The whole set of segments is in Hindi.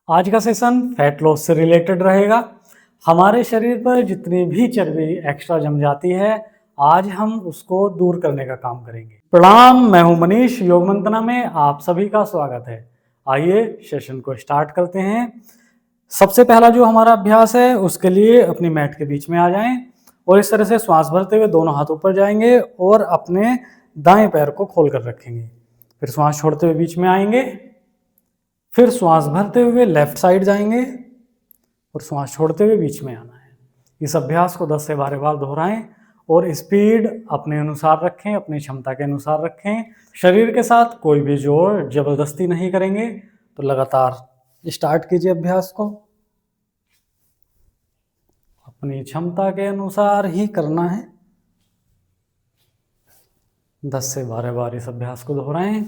आज का सेशन फैट लॉस से रिलेटेड रहेगा। हमारे शरीर पर जितनी भी चर्बी एक्स्ट्रा जम जाती है, आज हम उसको दूर करने का काम करेंगे। प्रणाम, मैं हूं मनीष। योग मंतना में आप सभी का स्वागत है। आइए सेशन को स्टार्ट करते हैं। सबसे पहला जो हमारा अभ्यास है, उसके लिए अपनी मैट के बीच में आ जाएं और इस तरह से श्वास भरते हुए दोनों हाथ ऊपर जाएंगे और अपने दाएं पैर को खोलकर रखेंगे। फिर श्वास छोड़ते हुए बीच में आएंगे, फिर श्वास भरते हुए लेफ्ट साइड जाएंगे और श्वास छोड़ते हुए बीच में आना है। इस अभ्यास को 10 से 12 बार दोहराएं और स्पीड अपने अनुसार रखें, अपनी क्षमता के अनुसार रखें। शरीर के साथ कोई भी जोर जबरदस्ती नहीं करेंगे। तो लगातार स्टार्ट कीजिए अभ्यास को। अपनी क्षमता के अनुसार ही करना है। 10 से 12 बार इस अभ्यास को दोहराएं।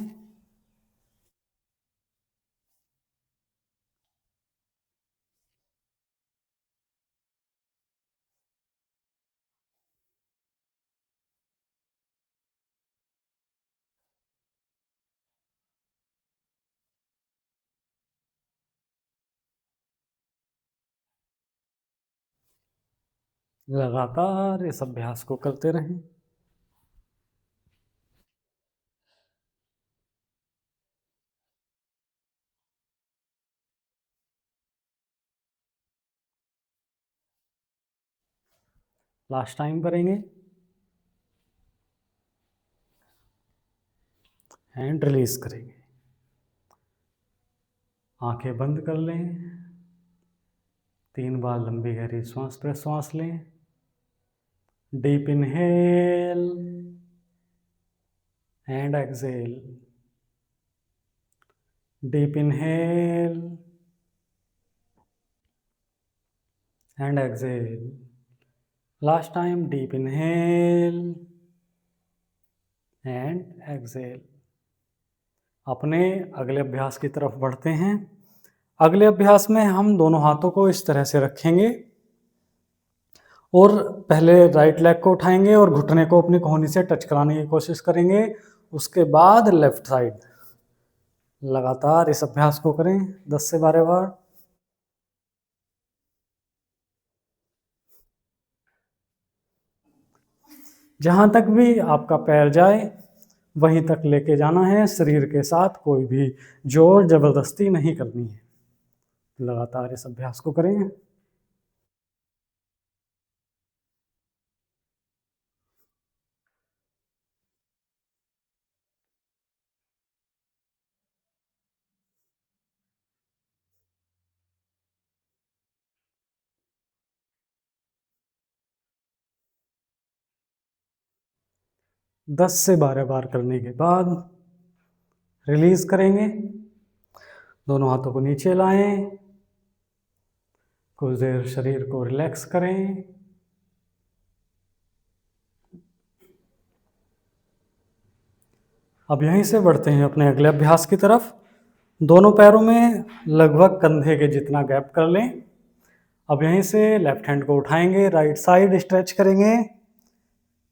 लगातार इस अभ्यास को करते रहें। लास्ट टाइम करेंगे। हैंड रिलीज करेंगे। आंखें बंद कर लें। 3 बार लंबी गहरी श्वास प्रश्वास लें। Deep inhale and exhale. Deep inhale and exhale. Last time deep inhale and exhale. अपने अगले अभ्यास की तरफ बढ़ते हैं। अगले अभ्यास में हम दोनों हाथों को इस तरह से रखेंगे और पहले राइट लेग को उठाएंगे और घुटने को अपनी कोहनी से टच कराने की कोशिश करेंगे। उसके बाद लेफ्ट साइड। लगातार इस अभ्यास को करें 10 से 12 बार। जहां तक भी आपका पैर जाए वहीं तक लेके जाना है। शरीर के साथ कोई भी जोर जबरदस्ती नहीं करनी है। लगातार इस अभ्यास को करें। दस से 12 बार करने के बाद रिलीज करेंगे। दोनों हाथों को नीचे लाएं। कुछ देर शरीर को रिलैक्स करें। अब यहीं से बढ़ते हैं अपने अगले अभ्यास की तरफ। दोनों पैरों में लगभग कंधे के जितना गैप कर लें। अब यहीं से लेफ्ट हैंड को उठाएंगे, राइट साइड स्ट्रेच करेंगे,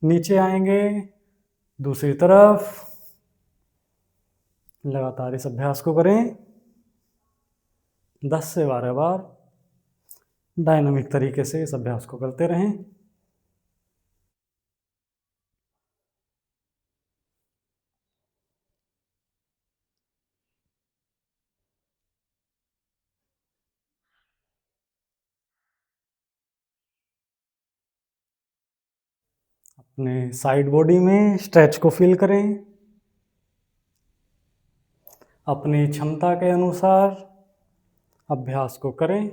नीचे आएंगे, दूसरी तरफ। लगातार इस अभ्यास को करें 10 से 12 बार। डायनामिक तरीके से इस अभ्यास को करते रहें। अपने साइड बॉडी में स्ट्रेच को फील करें। अपनी क्षमता के अनुसार अभ्यास को करें।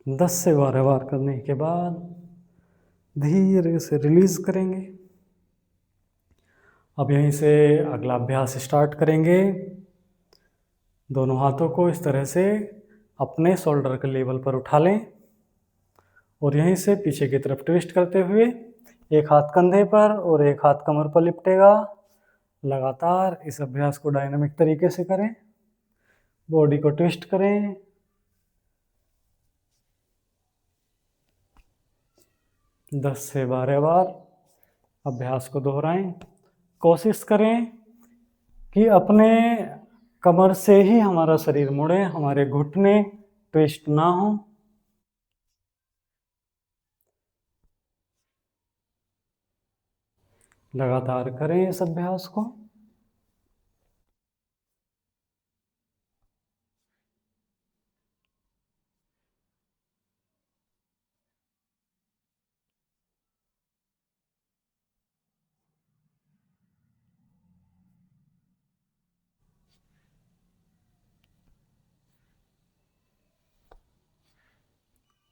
दस से 12 बार करने के बाद धीरे से रिलीज करेंगे। अब यहीं से अगला अभ्यास स्टार्ट करेंगे। दोनों हाथों को इस तरह से अपने शोल्डर के लेवल पर उठा लें और यहीं से पीछे की तरफ ट्विस्ट करते हुए एक हाथ कंधे पर और एक हाथ कमर पर लिपटेगा। लगातार इस अभ्यास को डायनामिक तरीके से करें। बॉडी को ट्विस्ट करें। दस से 12 बार अभ्यास को दोहराएं। कोशिश करें कि अपने कमर से ही हमारा शरीर मुड़े, हमारे घुटने ट्विस्ट ना हो। लगातार करें इस अभ्यास को।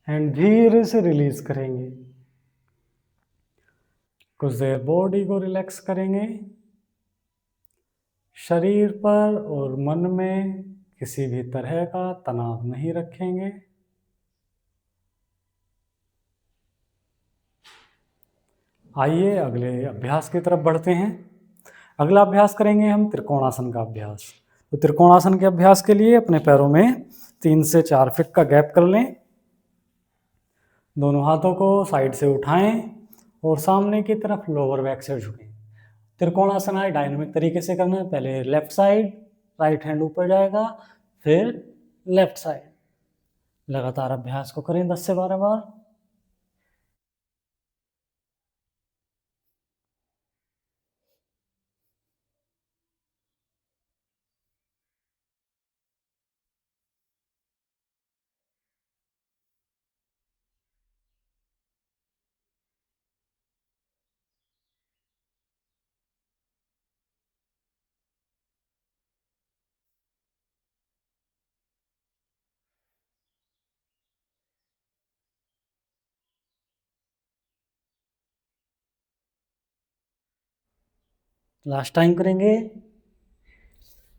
एंड धीरे से रिलीज करेंगे। कुछ देर बॉडी को रिलैक्स करेंगे। शरीर पर और मन में किसी भी तरह का तनाव नहीं रखेंगे। आइए अगले अभ्यास की तरफ बढ़ते हैं। अगला अभ्यास करेंगे हम त्रिकोणासन का अभ्यास। तो त्रिकोणासन के अभ्यास के लिए अपने पैरों में 3 से 4 फीट का गैप कर लें। दोनों हाथों को साइड से उठाएं और सामने की तरफ लोअर बैक से झुकें। त्रिकोणासन है डायनामिक तरीके से करना है। पहले लेफ्ट साइड, राइट हैंड ऊपर जाएगा, फिर लेफ्ट साइड। लगातार अभ्यास को करें 10 से 12 बार। लास्ट टाइम करेंगे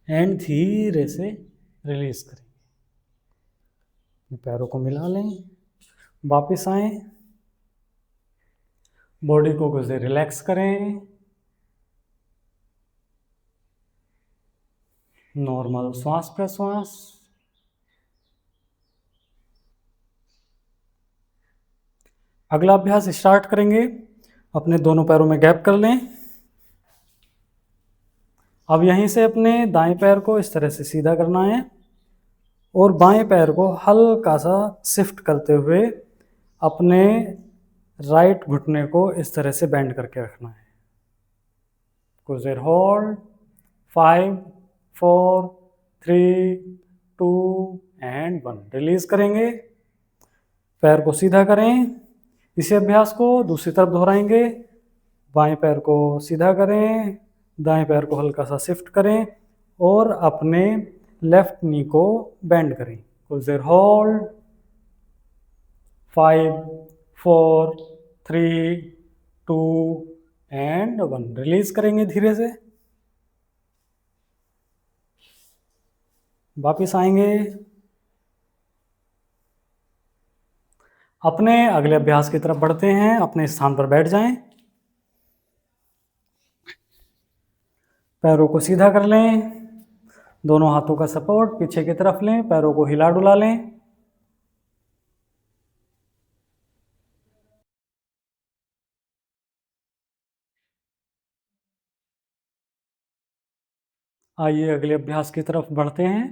एंड धीरे से रिलीज करेंगे। पैरों को मिला लें, वापस आए, बॉडी को कुछ देर रिलैक्स करें। नॉर्मल श्वास प्रश्वास। अगला अभ्यास स्टार्ट करेंगे। अपने दोनों पैरों में गैप कर लें। अब यहीं से अपने दाएं पैर को इस तरह से सीधा करना है और बाएं पैर को हल्का सा शिफ्ट करते हुए अपने राइट घुटने को इस तरह से बेंड करके रखना है। कुछ देर होल्ड। 5, 4, 3, 2 एंड 1। रिलीज करेंगे। पैर को सीधा करें। इसी अभ्यास को दूसरी तरफ दोहराएंगे। बाएं पैर को सीधा करें, दाएं पैर को हल्का सा शिफ्ट करें और अपने लेफ्ट नी को बेंड करें। कुछ देर होल्ड। 5, 4, 3, 2 एंड 1। रिलीज करेंगे धीरे से। वापिस आएंगे। अपने अगले अभ्यास की तरफ बढ़ते हैं। अपने स्थान पर बैठ जाएं। पैरों को सीधा कर लें। दोनों हाथों का सपोर्ट पीछे की तरफ लें। पैरों को हिला डुला लें। आइए अगले अभ्यास की तरफ बढ़ते हैं।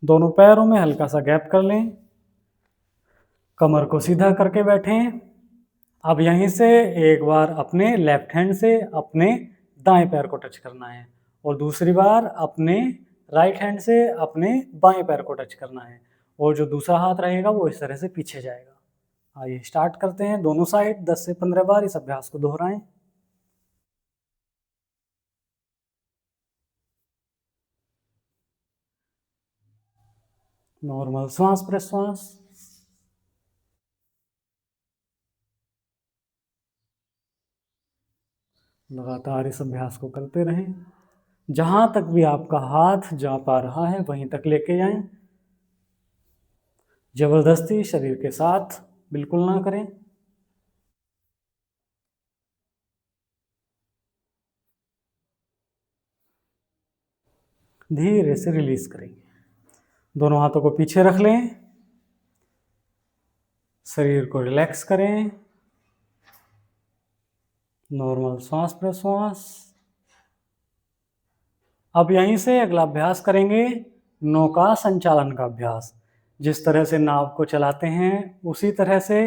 दोनों पैरों में हल्का सा गैप कर लें। कमर को सीधा करके बैठें। अब यहीं से एक बार अपने लेफ्ट हैंड से अपने दाएं पैर को टच करना है और दूसरी बार अपने राइट हैंड से अपने बाएं पैर को टच करना है और जो दूसरा हाथ रहेगा वो इस तरह से पीछे जाएगा। आइए स्टार्ट करते हैं। दोनों साइड 10 से 15 बार इस अभ्यास को दोहराएं। नॉर्मल श्वास प्रश्वास। लगातार इस अभ्यास को करते रहें। जहां तक भी आपका हाथ जा पा रहा है वहीं तक लेके जाएं। जबरदस्ती शरीर के साथ बिल्कुल ना करें। धीरे से रिलीज करेंगे। दोनों हाथों को पीछे रख लें। शरीर को रिलैक्स करें। नॉर्मल श्वास प्रश्वास। अब यहीं से अगला अभ्यास करेंगे नौका संचालन का अभ्यास। जिस तरह से नाव को चलाते हैं उसी तरह से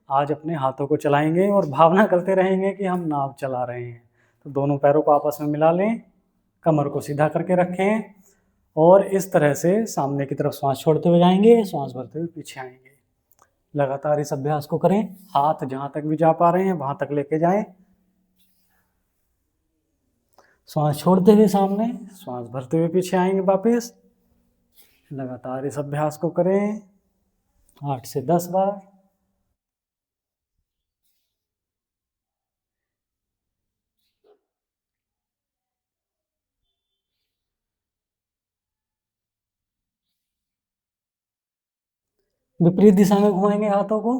आज अपने हाथों को चलाएंगे और भावना करते रहेंगे कि हम नाव चला रहे हैं। तो दोनों पैरों को आपस में मिला लें, कमर को सीधा करके रखें और इस तरह से सामने की तरफ श्वास छोड़ते हुए जाएंगे, श्वास भरते हुए पीछे आएंगे। लगातार इस अभ्यास को करें, हाथ जहां तक भी जा पा रहे हैं वहां तक लेके जाएं। श्वास छोड़ते हुए सामने, श्वास भरते हुए पीछे आएंगे वापस। लगातार इस अभ्यास को करें 8 से 10 बार। विपरीत दिशा में घुमाएंगे हाथों को।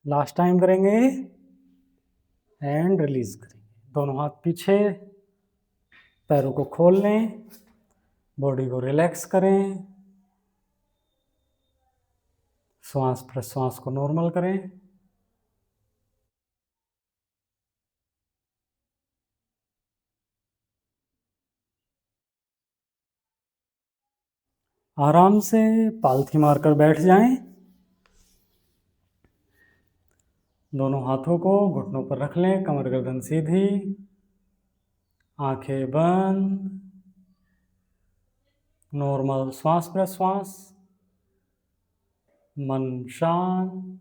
लास्ट टाइम करेंगे एंड रिलीज करेंगे। दोनों हाथ पीछे, पैरों को खोल लें, बॉडी को रिलैक्स करें, श्वास प्रश्वास को नॉर्मल करें। आराम से पालथी मारकर बैठ जाएं। दोनों हाथों को घुटनों पर रख लें, कमर गर्दन सीधी, आंखें बंद, नॉर्मल श्वास प्रश्वास, मन शांत।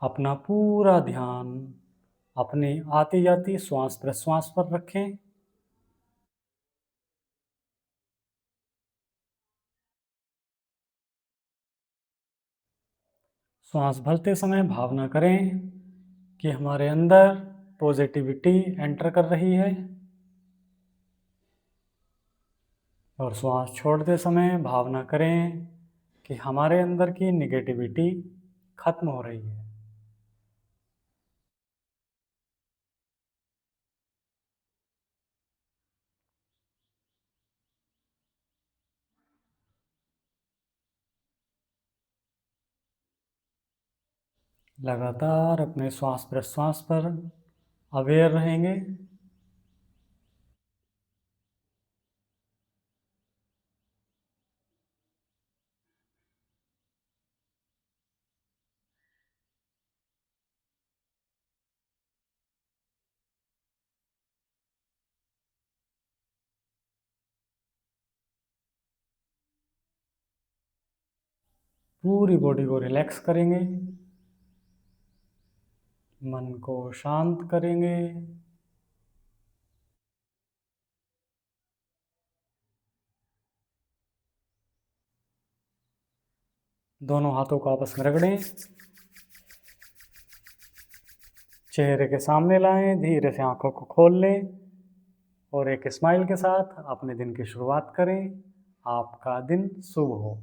अपना पूरा ध्यान अपनी आती जाती श्वास प्रश्वास पर रखें। श्वास भरते समय भावना करें कि हमारे अंदर पॉजिटिविटी एंटर कर रही है और श्वास छोड़ते समय भावना करें कि हमारे अंदर की निगेटिविटी खत्म हो रही है। लगातार अपने श्वास प्रश्वास पर अवेयर रहेंगे। पूरी बॉडी को रिलैक्स करेंगे, मन को शांत करेंगे। दोनों हाथों को आपस में रगड़ें, चेहरे के सामने लाएं, धीरे से आंखों को खोल लें और एक स्माइल के साथ अपने दिन की शुरुआत करें। आपका दिन शुभ हो।